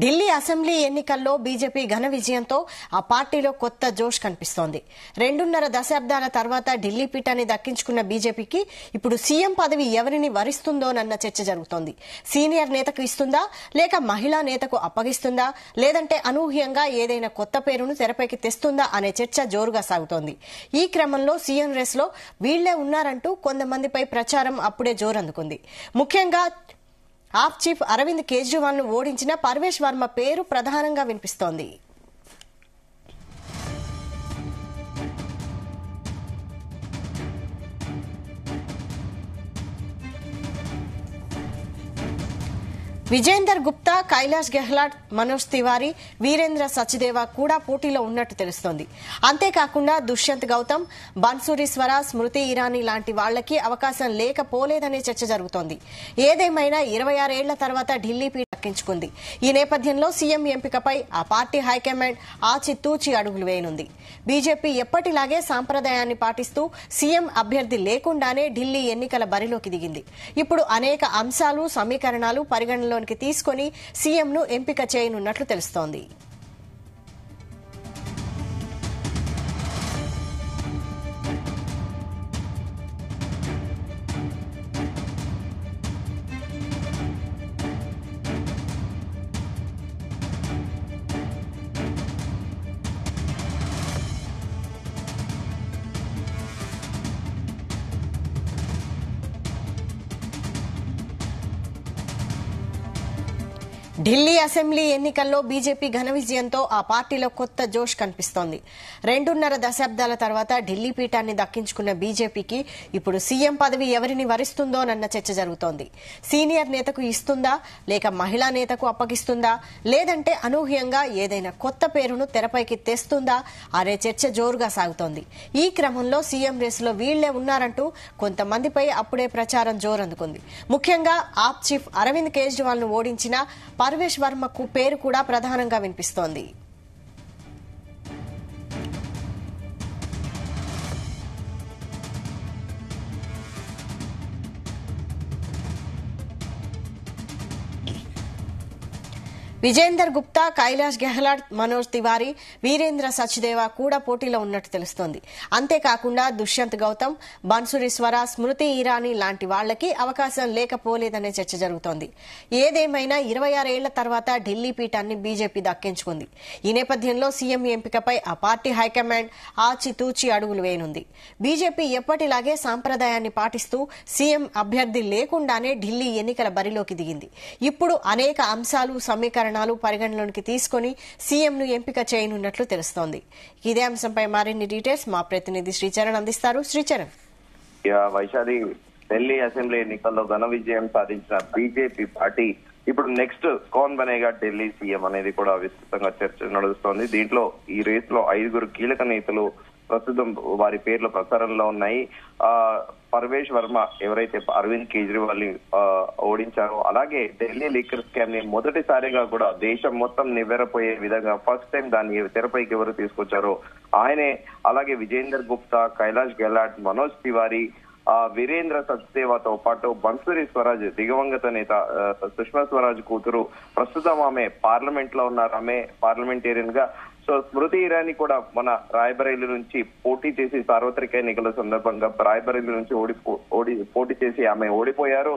Delhi assembly ఎన్నికల్లో BJP ఘన విజయంతో ఆ పార్టీలో కొత్త జోష్ కనిపిస్తోంది. 2.5 దశాబ్దాల తర్వాత ఢిల్లీ పీఠాన్ని దక్కించుకున్న బీజేపీకి ఇప్పుడు సీఎం పదవి ఎవరిని వరిస్తుందోనన్న చర్చ జరుగుతోంది. సీనియర్ నేతకు ఇస్తుందా, లేక మహిళా నేతకు అప్పగిస్తుందా, లేదంటే అనూహ్యంగా ఏదైనా కొత్త పేరును తెరపైకి తెస్తుందా అనే చర్చ జోరుగా సాగుతోంది. ఈ క్రమంలో సీఎం రేస్ లో వీళ్లే ఉన్నారంటూ కొంతమందిపై ప్రచారం అప్పుడే జోరందుకుంది. ముఖ్యంగా ఆప్ చీఫ్ అరవింద్ కేజ్రీవాల్ ను ఓడించిన పర్వేష్ వర్మ పేరు ప్రధానంగా వినిపిస్తోంది. విజేందర్ గుప్తా, కైలాష్ గెహ్లాట్, మనోజ్ తివారీ, వీరేంద్ర సచ్దేవా కూడా పోటీలో ఉన్నట్టు తెలుస్తోంది. అంతేకాకుండా దుష్యంత్ గౌతమ్, బన్సూరి స్వరాజ్, స్మృతి ఇరానీ లాంటి వాళ్లకి అవకాశం లేకపోలేదనే చర్చ జరుగుతోంది. ఏదేమైనా 26 ఏళ్ల తర్వాత ఢిల్లీ పీఠం దక్కించుకుంది. ఈ నేపథ్యంలో సీఎం ఎంపికపై ఆ పార్టీ హైకమాండ్ ఆచితూచి అడుగులు వేయనుంది. బీజేపీ ఎప్పటిలాగే సాంప్రదాయాన్ని పాటిస్తూ సీఎం అభ్యర్థి లేకుండానే ఢిల్లీ ఎన్నికల బరిలోకి దిగింది. ఇప్పుడు అనేక అంశాలు, సమీకరణాలు పరిగణలో తీసుకుని సీఎంను ఎంపిక చేయనున్నట్లు తెలుస్తోంది. ఢిల్లీ అసెంబ్లీ ఎన్నికల్లో బీజేపీ ఘన విజయంతో ఆ పార్టీలో కొత్త జోష్ కనిపిస్తోంది. 2.5 దశాబ్దాల తర్వాత ఢిల్లీ పీఠాన్ని దక్కించుకున్న బీజేపీకి ఇప్పుడు సీఎం పదవి ఎవరిని వరిస్తుందోనన్న చర్చ జరుగుతోంది. సీనియర్ నేతకు ఇస్తుందా, లేక మహిళా నేతకు అప్పగిస్తుందా, లేదంటే అనూహ్యంగా ఏదైనా కొత్త పేరును తెరపైకి తెస్తుందా అనే చర్చ జోరుగా సాగుతోంది. ఈ క్రమంలో సీఎం రేసులో వీళ్లే ఉన్నారంటూ కొంతమందిపై అప్పుడే ప్రచారం జోరందుకుంది. ముఖ్యంగా ఆప్ చీఫ్ అరవింద్ కేజ్రీవాల్ ను ఓడించిన పర్వేష్ వర్మకు పేరు కూడా ప్రధానంగా వినిపిస్తోంది. విజేందర్ గుప్తా, కైలాష్ గెహ్లాట్, మనోజ్ తివారీ, వీరేంద్ర సచ్దేవా కూడా పోటీలో ఉన్నట్టు తెలుస్తోంది. అంతేకాకుండా దుష్యంత్ గౌతమ్, బన్సూరి స్వరాజ్, స్మృతి ఇరానీ లాంటి వాళ్లకి అవకాశం లేకపోలేదనే చర్చ జరుగుతోంది. ఏదేమైనా 26 ఏళ్ల తర్వాత ఢిల్లీ పీఠాన్ని బీజేపీ దక్కించుకుంది. ఈ నేపథ్యంలో సీఎం ఎంపికపై ఆ పార్టీ హైకమాండ్ ఆచితూచి అడుగులు వేయనుంది. బీజేపీ ఎప్పటిలాగే సాంప్రదాయాన్ని పాటిస్తూ సీఎం అభ్యర్థి లేకుండానే ఢిల్లీ ఎన్నికల బరిలోకి దిగింది. ఇప్పుడు అనేక అంశాలు, సమీకరణాలు పరిగణలోకి తీసుకుని సీఎంను ఎంపిక చేయనున్నట్లు తెలుస్తోంది. ఇదే అంశంపై మరిన్ని డీటెయిల్స్ మా ప్రతినిధి శ్రీచరణ్ అందిస్తారు. శ్రీచరణ్. వైశాలి, ఢిల్లీ అసెంబ్లీ ఎన్నికల్లో ఘన విజయం సాధించిన బీజేపీ పార్టీ ఇప్పుడు నెక్స్ట్ కౌన్ బనేగా ఢిల్లీ సీఎం అనేది కూడా విస్తృతంగా చర్చ నడుస్తోంది. దీంట్లో ఈ రేస్ లో 5 కీలక నేతలు ప్రస్తుతం వారి పేర్లు ప్రచారంలో ఉన్నాయి. పర్వేష్ వర్మ ఎవరైతే అరవింద్ కేజ్రీవాల్ ని ఓడించారో, అలాగే ఢిల్లీ లిక్కర్ స్కామ్ ని మొదటిసారిగా కూడా దేశం మొత్తం నివ్వెరపోయే విధంగా ఫస్ట్ టైం దాన్ని తెరపైకి ఎవరు తీసుకొచ్చారో ఆయనే, అలాగే విజేందర్ గుప్తా, కైలాష్ గెహ్లాట్, మనోజ్ తివారీ, వీరేంద్ర సచ్దేవాతో పాటు బన్సూరి స్వరాజ్, దివంగత నేత సుష్మా స్వరాజ్ కూతురు, ప్రస్తుతం ఆమె పార్లమెంట్ లో ఉన్నారు, ఆమె పార్లమెంటేరియన్ గా. సో స్మృతి ఇరానీ కూడా మన రాయ్బరేలీ నుంచి పోటీ చేసి సార్వత్రిక ఎన్నికల సందర్భంగా రాయ్బరేలీ నుంచి పోటీ చేసి ఆమె ఓడిపోయారు.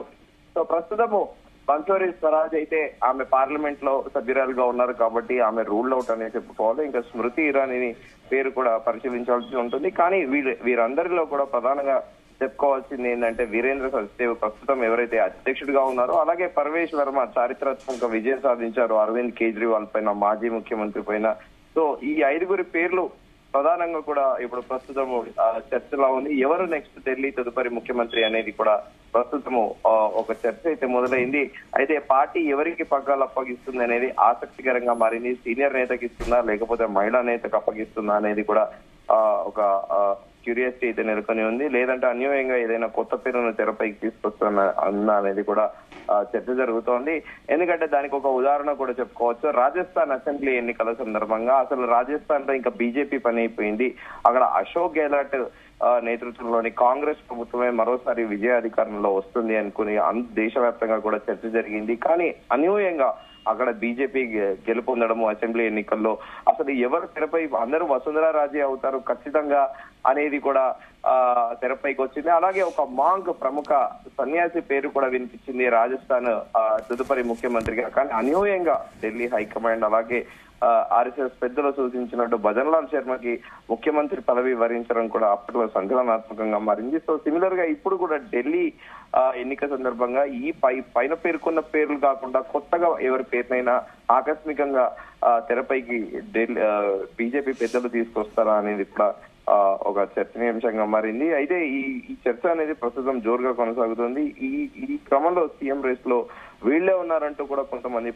సో ప్రస్తుతము బన్సూరి స్వరాజ్ అయితే ఆమె పార్లమెంట్ లో సభ్యురాలుగా ఉన్నారు కాబట్టి ఆమె రూల్ అవుట్ అనేది చెప్పుకోవాలి. ఇంకా స్మృతి ఇరానీ పేరు కూడా పరిశీలించాల్సి ఉంటుంది. కానీ వీరందరిలో కూడా ప్రధానంగా చెప్పుకోవాల్సింది ఏంటంటే వీరేంద్ర సచ్దేవ్ ప్రస్తుతం ఎవరైతే అధ్యక్షుడిగా ఉన్నారో, అలాగే పర్వేష్ వర్మ చారిత్రాత్మక విజయం సాధించారు అరవింద్ కేజ్రీవాల్ పైన, మాజీ ముఖ్యమంత్రి పైన. సో ఈ 5 పేర్లు ప్రధానంగా కూడా ఇప్పుడు ప్రస్తుతము చర్చలో ఉంది. ఎవరు నెక్స్ట్ ఢిల్లీ తదుపరి ముఖ్యమంత్రి అనేది కూడా ప్రస్తుతము ఒక చర్చ అయితే మొదలైంది. అయితే పార్టీ ఎవరికి పగ్గాలు అప్పగిస్తుంది అనేది ఆసక్తికరంగా మారింది. సీనియర్ నేతకి ఇస్తుందా, లేకపోతే మహిళా నేతకు అప్పగిస్తుందా అనేది కూడా ఒక క్యూరియాసిటీ అయితే నెలకొని ఉంది. లేదంటే అన్యాయంగా ఏదైనా కొత్త పేరును తెరపైకి తీసుకొస్తున్నా అనేది కూడా చర్చ జరుగుతోంది. ఎందుకంటే దానికి ఒక ఉదాహరణ కూడా చెప్పుకోవచ్చు. రాజస్థాన్ అసెంబ్లీ ఎన్నికల సందర్భంగా అసలు రాజస్థాన్ లో ఇంకా బీజేపీ పని అయిపోయింది. అక్కడ అశోక్ గెహ్లాట్ నేతృత్వంలోని కాంగ్రెస్ ప్రభుత్వమే మరోసారి విజయాధికారంలో వస్తుంది అనుకుని దేశవ్యాప్తంగా కూడా చర్చ జరిగింది. కానీ అనూహ్యంగా అక్కడ బీజేపీ గెలుపొందడము అసెంబ్లీ ఎన్నికల్లో. అసలు ఎవరు తెరపై అందరూ వసుంధరా రాజే అవుతారు ఖచ్చితంగా అనేది కూడా తెరపైకి వచ్చింది. అలాగే ఒక మాంగ్ ప్రముఖ సన్యాసి పేరు కూడా వినిపించింది రాజస్థాన్ తదుపరి ముఖ్యమంత్రిగా. కానీ అనూహ్యంగా ఢిల్లీ హైకమాండ్ అలాగే ఆర్ఎస్ఎస్ పెద్దలు సూచించినట్టు భజన్లాల్ శర్మకి ముఖ్యమంత్రి పదవి వరించడం కూడా అప్పట్లో సంచలనాత్మకంగా మారింది. సో సిమిలర్ గా ఇప్పుడు కూడా ఢిల్లీ ఎన్నిక సందర్భంగా ఈ పైన పేర్కొన్న పేర్లు కాకుండా కొత్తగా ఎవరి పేరునైనా ఆకస్మికంగా తెరపైకి బీజేపీ పెద్దలు తీసుకొస్తారా అనేది కూడా ఒక చర్చనీయాంశంగా మారింది. అయితే ఈ చర్చ అనేది ప్రస్తుతం జోరుగా కొనసాగుతుంది. ఈ క్రమంలో సీఎం రేస్ లో వీళ్లే ఉన్నారంటూ కూడా కొంతమంది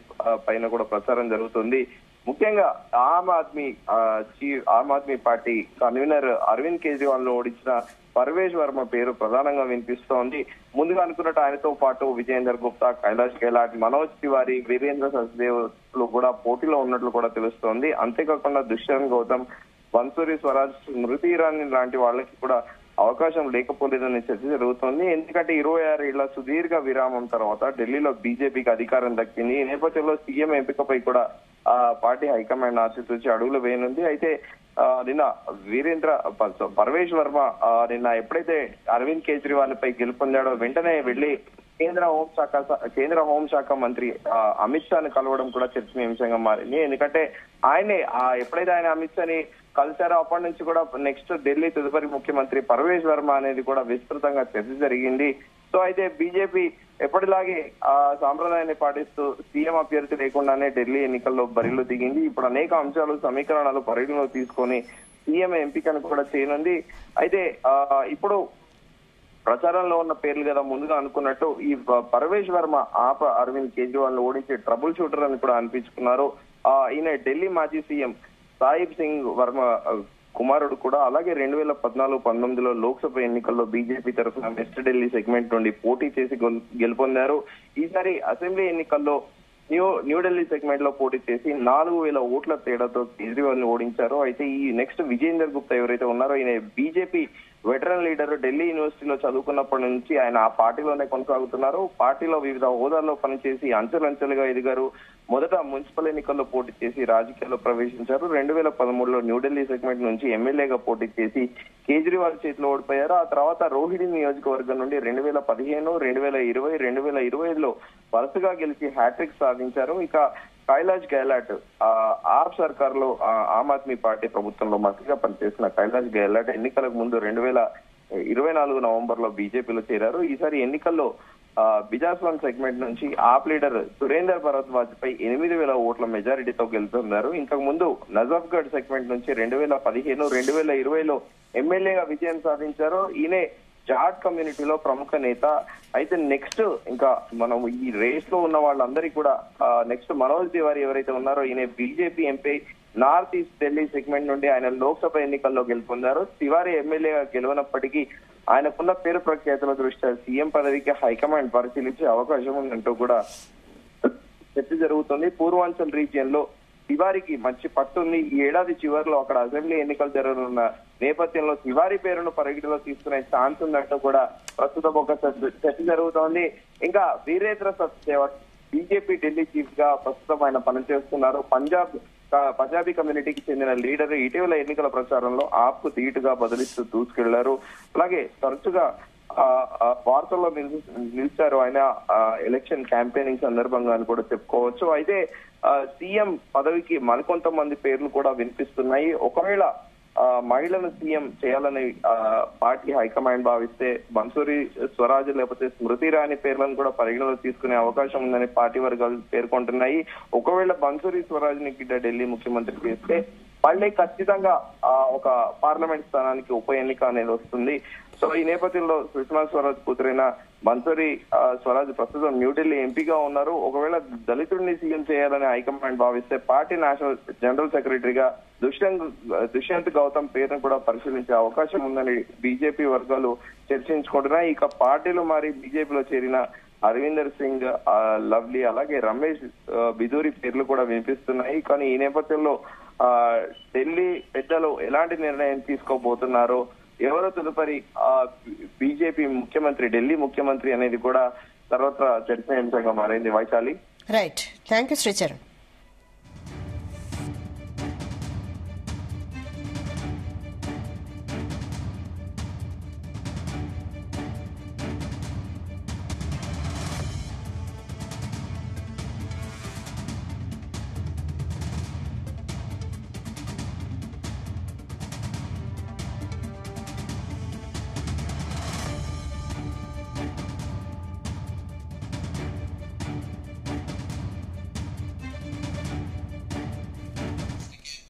పైన కూడా ప్రచారం జరుగుతుంది. ముఖ్యంగా ఆమ్ ఆద్మీ పార్టీ కన్వీనర్ అరవింద్ కేజ్రీవాల్ ను ఓడించిన పర్వేజ్ వర్మ పేరు ప్రధానంగా వినిపిస్తోంది. ముందుగా అనుకున్నట్టు ఆయనతో పాటు విజయేందర్ గుప్తా, కైలాష్ గెహ్లాట్, మనోజ్ తివారీ, వీరేంద్ర సచ్దేవ్ లు కూడా పోటీలో ఉన్నట్లు కూడా తెలుస్తోంది. అంతేకాకుండా దుష్యంత్ గౌతమ్, బన్సూరి స్వరాజ్, స్మృతి ఇరానీ లాంటి వాళ్ళకి కూడా అవకాశం లేకపోలేదనే చర్చ జరుగుతోంది. ఎందుకంటే 26 ఏళ్ల సుదీర్ఘ విరామం తర్వాత ఢిల్లీలో బీజేపీకి అధికారం దక్కింది. ఈ నేపథ్యంలో సీఎం ఎంపికపై కూడా పార్టీ హైకమాండ్ ఆచితూచి అడుగులు వేయనుంది. అయితే నిన్న పర్వేజ్ వర్మ నిన్న ఎప్పుడైతే అరవింద్ కేజ్రీవాల్ పై గెలుపొందాడో వెంటనే వెళ్లి కేంద్ర హోంశాఖ మంత్రి అమిత్ షాని కలవడం కూడా చర్చనీయాంశంగా మారింది. ఎందుకంటే ఆయనే ఎప్పుడైతే ఆయన అమిత్ షాని కలిశారో అప్పటి నుంచి కూడా నెక్స్ట్ ఢిల్లీ తదుపరి ముఖ్యమంత్రి పర్వేజ్ వర్మ అనేది కూడా విస్తృతంగా చర్చ జరిగింది. సో అయితే బీజేపీ ఎప్పటిలాగే సాంప్రదాయాన్ని పాటిస్తూ సీఎం అభ్యర్థి లేకుండానే ఢిల్లీ ఎన్నికల్లో బరిలో దిగింది. ఇప్పుడు అనేక అంశాలు సమీకరణాలు పరిగణలో తీసుకొని సీఎం ఎంపికను కూడా చేయనుంది. అయితే ఇప్పుడు ప్రచారంలో ఉన్న పేర్లు కదా ముందుగా అనుకున్నట్టు ఈ పర్వేజ్ వర్మ అరవింద్ కేజ్రీవాల్ ను ఓడించి ట్రబుల్ షూటర్ అని కూడా అనిపించుకున్నారు. ఈయన ఢిల్లీ మాజీ సీఎం సాహిబ్ సింగ్ వర్మ కుమారుడు కూడా. అలాగే 2014-19లో లోక్సభ ఎన్నికల్లో బీజేపీ తరఫున వెస్ట్ ఢిల్లీ సెగ్మెంట్ నుండి పోటీ చేసి గెలుపొందారు. ఈసారి అసెంబ్లీ ఎన్నికల్లో న్యూఢిల్లీ సెగ్మెంట్ లో పోటీ చేసి 4,000 ఓట్ల తేడాతో కేజ్రీవాల్ ని ఓడించారు. అయితే ఈ నెక్స్ట్ విజయేందర్ గుప్తా ఎవరైతే ఉన్నారో ఈయన బీజేపీ వెటరన్ లీడర్. ఢిల్లీ యూనివర్సిటీలో చదువుకున్నప్పటి నుంచి ఆయన ఆ పార్టీలోనే కొనసాగుతున్నారు. పార్టీలో వివిధ హోదాల్లో పనిచేసి అంచెలంచెలుగా ఎదిగారు. మొదట మున్సిపల్ ఎన్నికల్లో పోటీ చేసి రాజకీయాల్లో ప్రవేశించారు. 2013లో న్యూఢిల్లీ సెగ్మెంట్ నుంచి ఎమ్మెల్యేగా పోటీ చేసి కేజ్రీవాల్ చేతిలో ఓడిపోయారు. ఆ తర్వాత రోహిణి నియోజకవర్గం నుండి 2015, 2020, 2025లో వరుసగా గెలిచి హ్యాట్రిక్ సాధించారు. ఇక కైలాష్ గెహ్లాట్ ఆప్ సర్కార్ లో ఆమ్ ఆద్మీ పార్టీ ప్రభుత్వంలో మంత్రిగా పనిచేసిన కైలాష్ గెహ్లాట్ ఎన్నికలకు ముందు 2024 నవంబర్ లో బీజేపీలో చేరారు. ఈసారి ఎన్నికల్లో బిజాస్వాన్ సెగ్మెంట్ నుంచి ఆప్ లీడర్ సురేందర్ భరద్వాజ్ పై 8,000 ఓట్ల మెజారిటీతో గెలుపొందారు. ఇంతకు ముందు నజఫ్గఢ్ సెగ్మెంట్ నుంచి 2015, 2020లో ఎమ్మెల్యేగా విజయం సాధించారు. ఈయనే జాట్ కమ్యూనిటీలో ప్రముఖ నేత. అయితే నెక్స్ట్ ఇంకా మనం ఈ రేస్ లో ఉన్న వాళ్ళందరికీ కూడా నెక్స్ట్ మనోజ్ తివారీ ఎవరైతే ఉన్నారో ఈయన BJP MP north east Delhi segment నుండి ఆయన లోక్సభ ఎన్నికల్లో గెలుపొందారు. తివారీ ఎమ్మెల్యేగా గెలవనప్పటికీ ఆయనకున్న పేరు ప్రఖ్యాతుల దృష్ట్యా సీఎం పదవికి హైకమాండ్ పరిశీలించే అవకాశం ఉందంటూ కూడా చర్చ జరుగుతుంది. పూర్వాంచల్ రీజియన్ లో తివారీకి మంచి పట్టుంది. ఈ ఏడాది చివరిలో అక్కడ అసెంబ్లీ ఎన్నికలు జరగనున్న నేపథ్యంలో తివారీ పేరును పరిగణలో తీసుకునే ఛాన్స్ ఉందంటూ కూడా ప్రస్తుతం ఒక చర్చ జరుగుతోంది. ఇంకా వీరేంద్ర సచ్దేవ్ బీజేపీ ఢిల్లీ చీఫ్ గా ప్రస్తుతం ఆయన పనిచేస్తున్నారు. పంజాబీ కమ్యూనిటీకి చెందిన లీడర్. ఇటీవల ఎన్నికల ప్రచారంలో ఆప్ కు ధీటుగా బదిలిస్తూ దూసుకెళ్లారు. అలాగే తరచుగా వార్తల్లో నిలిచారు ఆయన ఎలక్షన్ క్యాంపెయినింగ్ సందర్భంగా అని కూడా చెప్పుకోవచ్చు. అయితే సీఎం పదవికి మరికొంతమంది పేర్లు కూడా వినిపిస్తున్నాయి. ఒకవేళ మహిళను సీఎం చేయాలని పార్టీ హైకమాండ్ భావిస్తే బన్సూరి స్వరాజ్ లేకపోతే స్మృతి ఇరానీ పేర్లను కూడా పరిగణలో తీసుకునే అవకాశం ఉందని పార్టీ వర్గాలు పేర్కొంటున్నాయి. ఒకవేళ బన్సూరి స్వరాజ్ ని ఢిల్లీ ముఖ్యమంత్రి చేస్తే మళ్ళీ ఖచ్చితంగా ఒక పార్లమెంట్ స్థానానికి ఉప ఎన్నిక అనేది వస్తుంది. సో ఈ నేపథ్యంలో సుష్మా స్వరాజ్ కూతురైన బన్సూరి స్వరాజ్ ప్రస్తుతం న్యూఢిల్లీ ఎంపీగా ఉన్నారు. ఒకవేళ దళితుడిని సీఎం చేయాలని హైకమాండ్ భావిస్తే పార్టీ నేషనల్ జనరల్ సెక్రటరీగా దుష్యంత్ గౌతమ్ పేరును కూడా పరిశీలించే అవకాశం ఉందని బీజేపీ వర్గాలు చర్చించుకుంటున్నాయి. ఇక పార్టీలో మారి బీజేపీలో చేరిన అరవిందర్ సింగ్, లవ్లీ అలాగే రమేష్ బిధూరి పేర్లు కూడా వినిపిస్తున్నాయి. కానీ ఈ నేపథ్యంలో ఢిల్లీ పెద్దలు ఎలాంటి నిర్ణయం తీసుకోబోతున్నారో, ఎవరో తదుపరి బీజేపీ ముఖ్యమంత్రి ఢిల్లీ ముఖ్యమంత్రి అనేది కూడా సర్వత్రా చర్చనీయాంశంగా మారింది. Vaishali. Right, thank you Sricharan.